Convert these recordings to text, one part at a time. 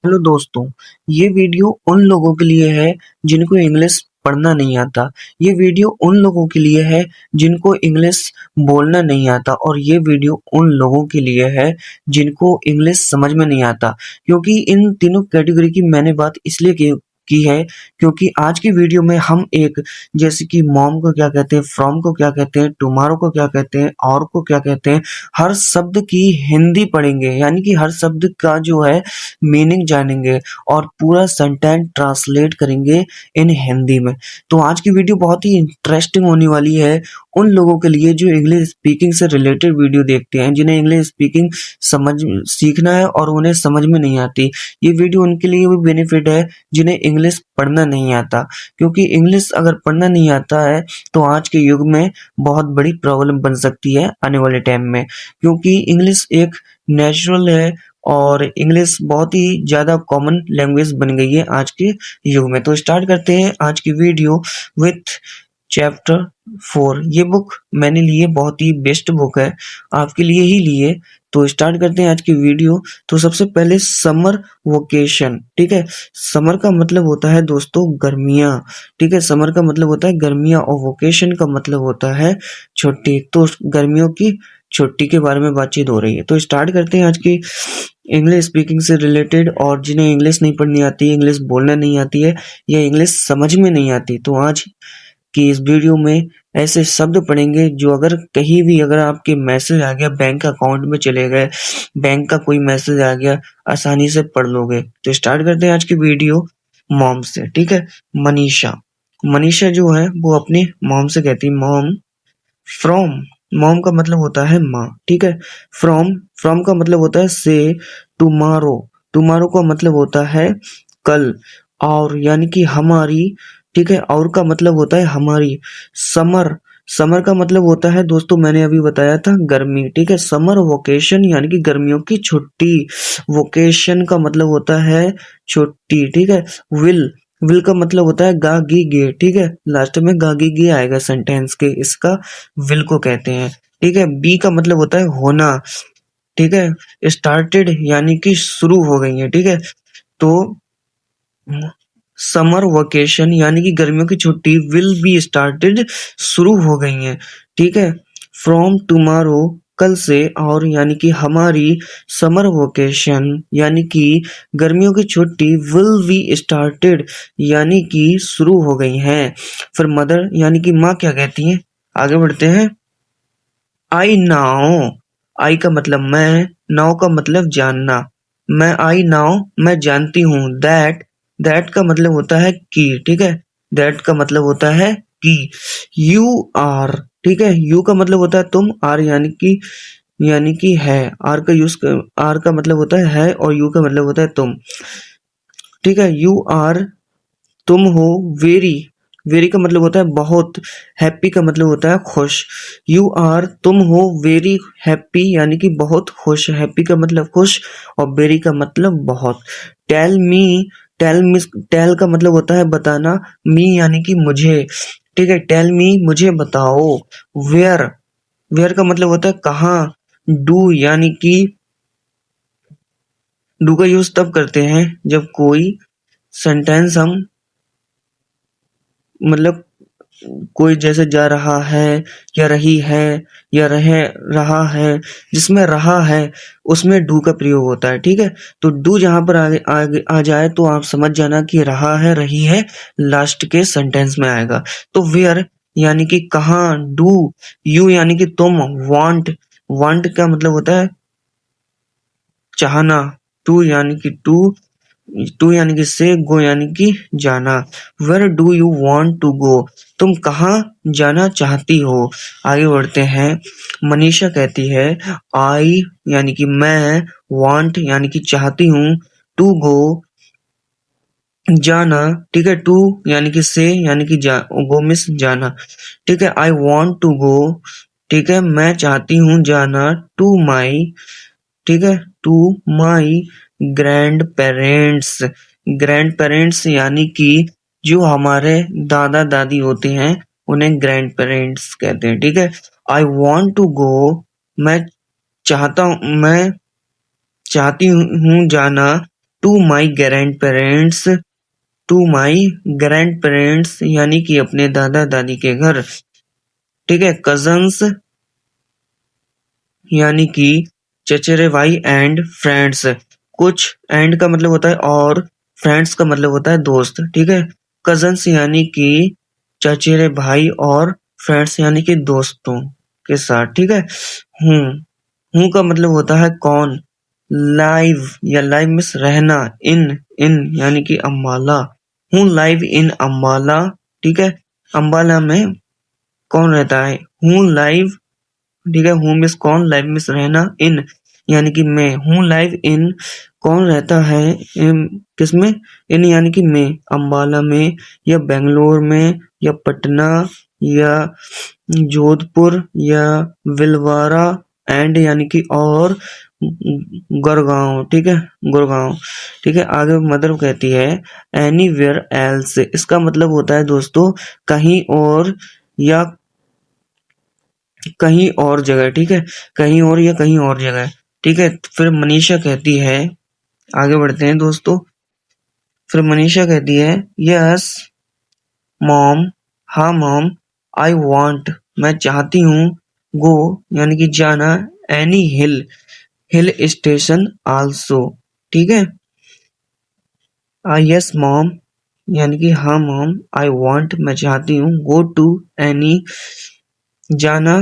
Hello दोस्तों, ये video उन लोगों के लिए है जिनको इंग्लिश पढ़ना नहीं आता। ये वीडियो उन लोगों के लिए है जिनको इंग्लिश बोलना नहीं आता और ये वीडियो उन लोगों के लिए है जिनको इंग्लिश समझ में नहीं आता। क्योंकि इन तीनों कैटेगरी की मैंने बात इसलिए की है क्योंकि आज की वीडियो में हम एक जैसे कि मॉम को क्या कहते हैं, फ्रॉम को क्या कहते हैं, टुमारो को क्या कहते हैं, और को क्या कहते हैं, हर शब्द की हिंदी पढ़ेंगे। यानी कि हर शब्द का जो है मीनिंग जानेंगे और पूरा सेंटेंस ट्रांसलेट करेंगे इन हिंदी में। तो आज की वीडियो बहुत ही इंटरेस्टिंग होने वाली है उन लोगों के लिए जो इंग्लिश स्पीकिंग से रिलेटेड वीडियो देखते हैं, जिन्हें इंग्लिश स्पीकिंग समझ सीखना है और उन्हें समझ में नहीं आती। ये वीडियो उनके लिए भी बेनिफिट है जिन्हें इंग्लिश पढ़ना नहीं आता, क्योंकि इंग्लिश अगर पढ़ना नहीं आता है तो आज के युग में बहुत बड़ी प्रॉब्लम बन सकती है आने वाले टाइम में। क्योंकि इंग्लिश एक नेचुरल है और इंग्लिश बहुत ही ज़्यादा कॉमन लैंग्वेज बन गई है आज के युग में। तो स्टार्ट करते हैं आज की वीडियो विथ चैप्टर 4। ये बुक मैंने ली है, बहुत ही बेस्ट बुक है, आपके लिए ही ली है। तो स्टार्ट करते हैं आज की वीडियो। तो सबसे पहले समर वोकेशन, ठीक है। समर का मतलब होता है दोस्तों गर्मियाँ, ठीक है। समर का मतलब होता है गर्मियाँ और वोकेशन का मतलब होता है छुट्टी। तो गर्मियों की छुट्टी के बारे में बातचीत हो रही है। तो स्टार्ट करते हैं आज की इंग्लिश स्पीकिंग से रिलेटेड। और जिन्हें इंग्लिश नहीं पढ़नी आती, इंग्लिश बोलना नहीं आती है या इंग्लिश समझ में नहीं आती, तो आज की इस वीडियो में ऐसे शब्द पढ़ेंगे जो अगर कहीं भी अगर आपके मैसेज आ गया, बैंक अकाउंट में चले गए, बैंक का कोई मैसेज आ गया, आसानी से पढ़ लोगे। तो स्टार्ट करते हैं आज की वीडियो मॉम से, ठीक है। मनीषा, मनीषा जो है वो अपनी मॉम से कहती है मॉम फ्रॉम। मॉम का मतलब होता है माँ, ठीक है। फ्रॉम, फ्रॉम का मतलब होता है से। टुमारो, टुमारो का मतलब होता है कल। और यानी कि हमारी, ठीक है। और का मतलब होता है हमारी। समर, समर का मतलब होता है दोस्तों मैंने अभी बताया था गर्मी, ठीक है। समर वोकेशन यानी कि गर्मियों की छुट्टी। वोकेशन का मतलब होता है छुट्टी, ठीक है। विल, विल का मतलब होता है गा गी गे, ठीक है। लास्ट में गा गी गे आएगा सेंटेंस के, इसका विल को कहते हैं, ठीक है। बी का मतलब होता है होना, ठीक है। स्टार्टेड यानी कि शुरू हो गई है, ठीक है। तो समर वेकेशन यानी कि गर्मियों की छुट्टी विल बी स्टार्टेड शुरू हो गई है, ठीक है। फ्रॉम टुमारो कल से, और यानी कि हमारी समर वेकेशन यानी कि गर्मियों की छुट्टी विल बी स्टार्टेड यानी कि शुरू हो गई है। फिर मदर यानी कि माँ क्या कहती है, आगे बढ़ते हैं। आई नाउ, आई का मतलब मैं, नाउ का मतलब जानना। मैं आई नाउ मैं जानती हूँ। दैट, दैट का मतलब होता है कि, ठीक है। दैट का मतलब होता है कि। यू आर, ठीक है। यू का मतलब होता है तुम, आर यानी कि है। आर का यूज, आर का मतलब होता है और यू का मतलब होता है तुम, ठीक है। यू आर तुम हो। वेरी, वेरी का मतलब होता है बहुत। हैप्पी का मतलब होता है खुश। यू आर तुम हो वेरी हैप्पी यानी कि बहुत खुश। हैप्पी का मतलब खुश और वेरी का मतलब बहुत। Tell me, tell me, tell का मतलब होता है बताना। मी यानी कि मुझे, ठीक है। टेल मी मुझे बताओ। वेयर, वेयर का मतलब होता है कहाँ। डू यानी कि डू का यूज तब करते हैं जब कोई सेंटेंस हम मतलब कोई जैसे जा रहा है या रही है या रह रहा है, जिसमें रहा है उसमें डू का प्रयोग होता है, ठीक है। तो डू जहां पर आगे आगे आ जाए तो आप समझ जाना कि रहा है रही है लास्ट के सेंटेंस में आएगा। तो वेयर यानी कि कहाँ। डू, यू यानी कि तुम। वांट, वांट का मतलब होता है चाहना। टू यानी कि टू यानी कि से, गो यानी कि जाना। Where do you want to go, तुम कहाँ जाना चाहती हो। आगे बढ़ते हैं। मनीषा कहती है आई यानी कि मैं, वांट यानी कि चाहती हूँ, टू गो जाना, ठीक है। टू यानी कि से यानी कि गो मिस जाना, ठीक है। आई वॉन्ट टू गो, ठीक है, मैं चाहती हूँ जाना। टू माई, ठीक है, to my grandparents. Grandparents यानी कि जो हमारे दादा दादी होते हैं उन्हें ग्रैंड पेरेंट्स कहते हैं, ठीक है। आई वॉन्ट टू गो, मैं चाहता हूँ, मैं चाहती हूँ जाना to my grandparents, to my grandparents यानी कि अपने दादा दादी के घर, ठीक है। कजन्स यानी कि चचेरे भाई एंड फ्रेंड्स, कुछ एंड का मतलब होता है और, फ्रेंड्स का मतलब होता है दोस्त, ठीक है। कजन्स यानी कि चचेरे भाई और फ्रेंड्स यानी कि दोस्तों के साथ, ठीक है। हूँ हूँ का मतलब होता है कौन। लाइव या लाइव मीन्स रहना। इन इन यानी कि अम्बाला, हूँ लाइव इन अम्बाला, ठीक है। अम्बाला में कौन रहता है, हूँ लाइव, ठीक है। हूँ मिस कौन, लाइव मिस रहना, इन यानी कि मैं, हूँ लाइव इन कौन रहता है किसमें, इन यानी कि मैं, अम्बाला में या बेंगलोर में या पटना या जोधपुर या विलवारा एंड यानी कि और गुड़गांव, ठीक है, गुड़गांव, ठीक है। आगे मदर कहती है एनीवेयर एल्स, इसका मतलब होता है दोस्तों कहीं और या कहीं और जगह, ठीक है। कहीं और या कहीं और जगह, ठीक है। फिर मनीषा कहती है, आगे बढ़ते हैं दोस्तों। फिर मनीषा कहती है यस मॉम, हाँ मॉम, आई वांट, मैं चाहती हूँ, गो यानी कि जाना, एनी हिल, हिल स्टेशन आल्सो, ठीक है। यस मॉम यानी कि हाँ मॉम, आई वांट मैं चाहती हूँ, गो टू एनी जाना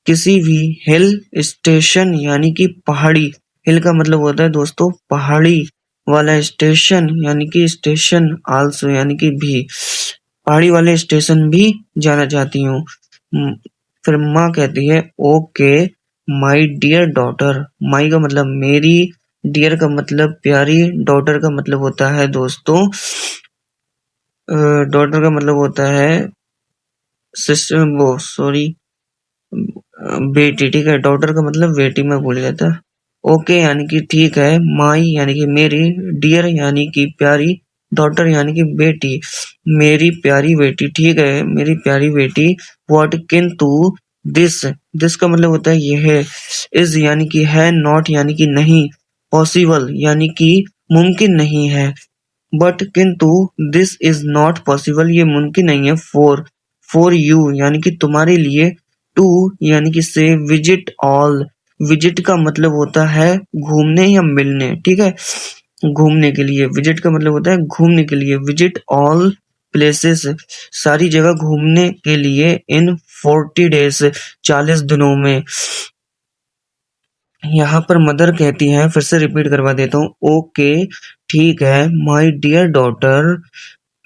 किसी भी हिल स्टेशन यानी कि पहाड़ी, हिल का मतलब होता है दोस्तों पहाड़ी वाला स्टेशन यानी कि स्टेशन, आल्सो यानी कि भी, पहाड़ी वाले स्टेशन भी जाना चाहती हूँ। फिर माँ कहती है ओके माई डियर डॉटर, माई का मतलब मेरी, डियर का मतलब प्यारी, डॉटर का मतलब होता है दोस्तों, डॉटर का मतलब होता है सिस्टर, वो सॉरी बेटी, ठीक है। डॉटर का मतलब बेटी, मैं भूल गया था। ओके यानी कि ठीक है, माई यानी कि मेरी, डियर यानी कि प्यारी, डॉटर यानी कि बेटी, मेरी प्यारी बेटी, ठीक है, मेरी प्यारी बेटी। व्हाट किंतु दिस, दिस का मतलब होता है यह, इज यानी कि है, नॉट यानी कि नहीं, पॉसिबल यानी कि मुमकिन नहीं है, बट किंतु दिस इज नॉट पॉसिबल ये मुमकिन नहीं है, फॉर यू यानी कि तुम्हारे लिए, टू यानी कि से, विजिट ऑल, विजिट का मतलब होता है घूमने या मिलने, ठीक है। घूमने के लिए, विजिट का मतलब होता है घूमने के लिए, विजिट ऑल प्लेसेस, सारी जगह घूमने के लिए, इन 40 डेज 40 दिनों में। यहाँ पर मदर कहती हैं, फिर से रिपीट करवा देता हूँ, ओके ठीक है, माई डियर डॉटर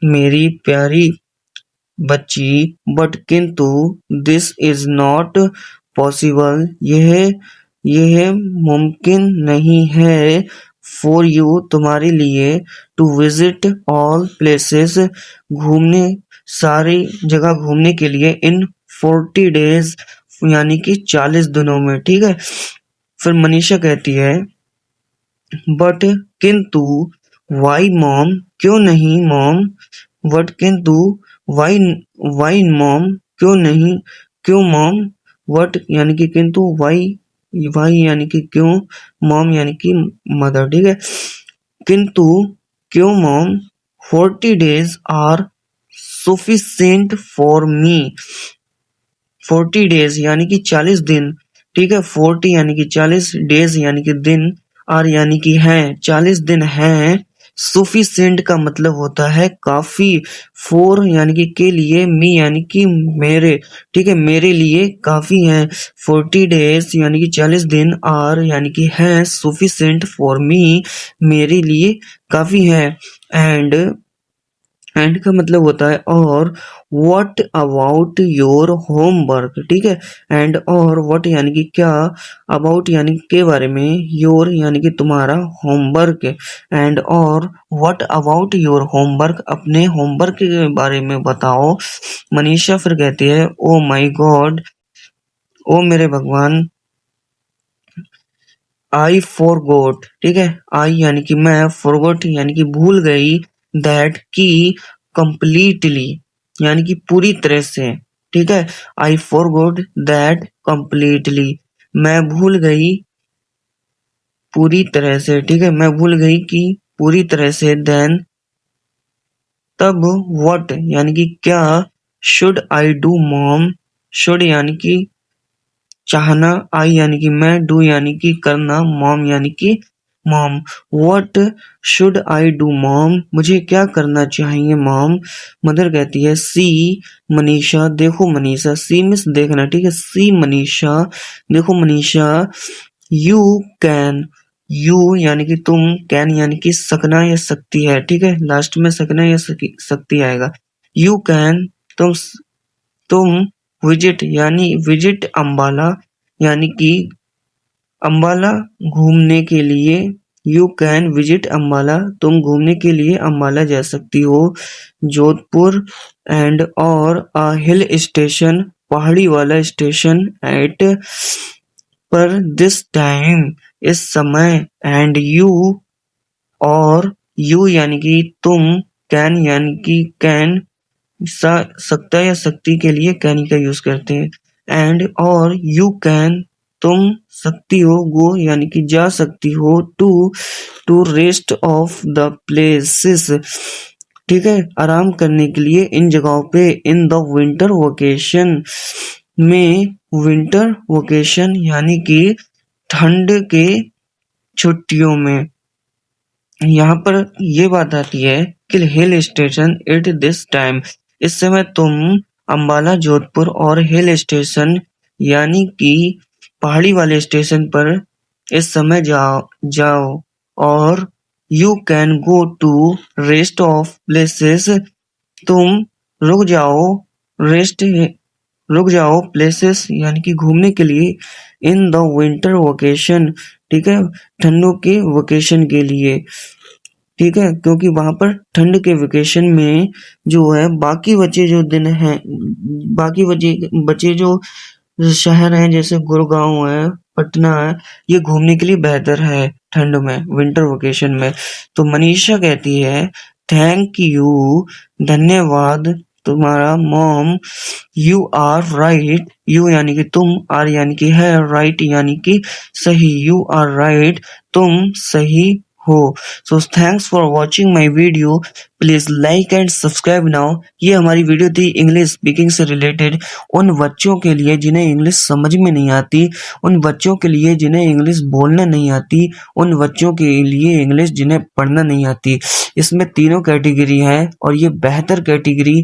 मेरी प्यारी बच्ची, बट किंतु दिस इज नॉट पॉसिबल यह मुमकिन नहीं है, फॉर यू तुम्हारे लिए, टू विजिट ऑल प्लेसेस घूमने, सारी जगह घूमने के लिए, इन 40 डेज यानी कि 40 दिनों में, ठीक है। फिर मनीषा कहती है बट किंतु वाई मॉम, क्यों नहीं मॉम, बट किंतु वाई, वाई मॉम क्यों नहीं, क्यों मॉम, वट यानी कि किंतु, वाई, वाई यानी कि क्यों, मॉम यानी कि मदर, ठीक है। किंतु क्यों mom, 40 days are sufficient for me, 40 days यानी कि 40 दिन, ठीक है। 40 यानी कि 40, डेज यानी कि दिन, आर यानी कि हैं, 40 दिन हैं। सुफिशिएंट का मतलब होता है काफी, फोर यानी कि के लिए, मी यानी कि मेरे, ठीक है, मेरे लिए काफी हैं। 40 डेज यानी कि 40 दिन, आर यानी कि हैं, सुफिशिएंट फॉर मी मेरे लिए काफी है, एंड एंड का मतलब होता है और, व्हाट अबाउट योर होमवर्क, ठीक है। एंड और व्हाट यानी कि क्या, अबाउट यानी के बारे में, योर यानी कि तुम्हारा, होमवर्क, एंड और व्हाट अबाउट योर होमवर्क अपने होमवर्क के बारे में बताओ। मनीषा फिर कहती है ओ माई गॉड, ओ मेरे भगवान, आई फॉरगॉट, ठीक है, आई यानी कि मैं, फॉरगॉट यानी कि भूल गई, दैट की, कंप्लीटली यानी कि पूरी तरह से, ठीक है। आई फॉरगॉट दैट कंप्लीटली, मैं भूल गई पूरी तरह से, ठीक है, मैं भूल गई कि पूरी तरह से, देन तब, व्हाट यानी कि क्या, should I do mom, should यानी कि चाहना, आई यानी कि मैं, डू यानी कि करना, मॉम यानी कि mom. What should I do mom, मुझे क्या करना चाहिए मॉम। मदर कहती है सी मनीषा, देखो मनीषा, सी मिस देखना, ठीक है, सी मनीषा, देखो मनीषा, यू कैन, यू यानी कि तुम, कैन यानी कि सकना या सकती है, ठीक है, लास्ट में सकना या सकती आएगा। यू कैन, तुम विजिट यानी विजिट अम्बाला यानी कि अम्बाला घूमने के लिए, यू कैन विजिट अम्बाला, तुम घूमने के लिए अम्बाला जा सकती हो। जोधपुर एंड और अ हिल स्टेशन, पहाड़ी वाला स्टेशन, एट पर दिस टाइम, इस समय, एंड यू और यू यानी कि तुम, कैन यानी कि कैन, सकता या शक्ति के लिए कैन का यूज करते हैं, एंड और यू कैन, तुम सकती हो, गो यानी कि जा सकती हो, to rest of the places, ठीक है, आराम करने के लिए इन जगहों पे, इन द विंटर वेकेशन में, विंटर वेकेशन यानी कि ठंड के छुट्टियों में। यहाँ पर ये बात आती है कि hill station at this time, इस समय तुम अम्बाला, जोधपुर और हिल स्टेशन यानी कि पहाड़ी वाले स्टेशन पर इस समय जाओ और you can go to rest of places, तुम रुक जाओ, रेस्ट रुक जाओ, प्लेसेस यानी कि घूमने के लिए, इन द विंटर वेकेशन, ठीक है, ठंडों के वेकेशन के लिए, ठीक है, क्योंकि वहां पर ठंड के वेकेशन में जो है बाकी बचे जो दिन हैं, बाकी बचे जो शहर हैं जैसे गुड़गांव है, पटना है, ये घूमने के लिए बेहतर है ठंड में, विंटर वेकेशन में। तो मनीषा कहती है थैंक यू, धन्यवाद तुम्हारा mom, you are right, you यानी कि तुम, आर यानी कि है, राइट यानी कि सही, यू आर राइट, तुम सही हो। So thanks for watching my video, please like and subscribe now. ये हमारी वीडियो थी इंग्लिश स्पीकिंग से रिलेटेड, उन बच्चों के लिए जिन्हें इंग्लिश समझ में नहीं आती, उन बच्चों के लिए जिन्हें इंग्लिश बोलना नहीं आती, उन बच्चों के लिए इंग्लिश जिन्हें पढ़ना नहीं आती। इसमें तीनों कैटेगरी है और ये बेहतर कैटेगरी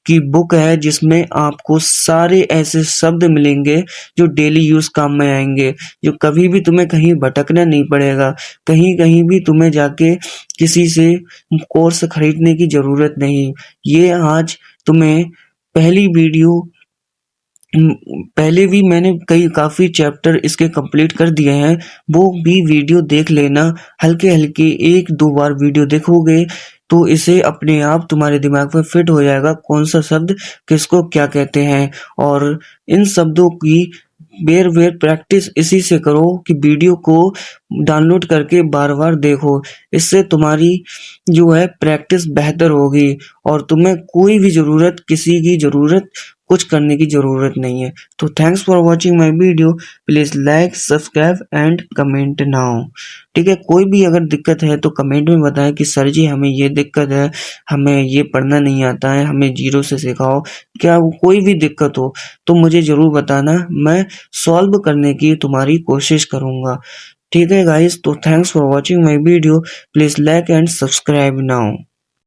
की बुक है जिसमें आपको सारे ऐसे शब्द मिलेंगे जो डेली यूज काम में आएंगे, जो कभी भी तुम्हें कहीं भटकना नहीं पड़ेगा, कहीं भी तुम्हें जाके किसी से कोर्स खरीदने की जरूरत नहीं। ये आज तुम्हें पहली वीडियो, पहले भी मैंने काफी चैप्टर इसके कंप्लीट कर दिए हैं, वो भी वीडियो देख लेना, हल्के हल्के एक दो बार वीडियो देखोगे तो इसे अपने आप तुम्हारे दिमाग में फिट हो जाएगा कौन सा शब्द किसको क्या कहते हैं। और इन शब्दों की बेर प्रैक्टिस इसी से करो कि वीडियो को डाउनलोड करके बार बार देखो, इससे तुम्हारी जो है प्रैक्टिस बेहतर होगी और तुम्हें कोई भी किसी की जरूरत कुछ करने की जरूरत नहीं है। तो thanks for watching my video, please like subscribe and comment now, ठीक है। कोई भी अगर दिक्कत है तो कमेंट में बताएं कि सर जी हमें ये दिक्कत है, हमें ये पढ़ना नहीं आता है, हमें जीरो से सिखाओ, क्या कोई भी दिक्कत हो तो मुझे जरूर बताना, मैं सॉल्व करने की तुम्हारी कोशिश करूंगा, ठीक है गाइस। तो thanks for watching my video, please like and subscribe now.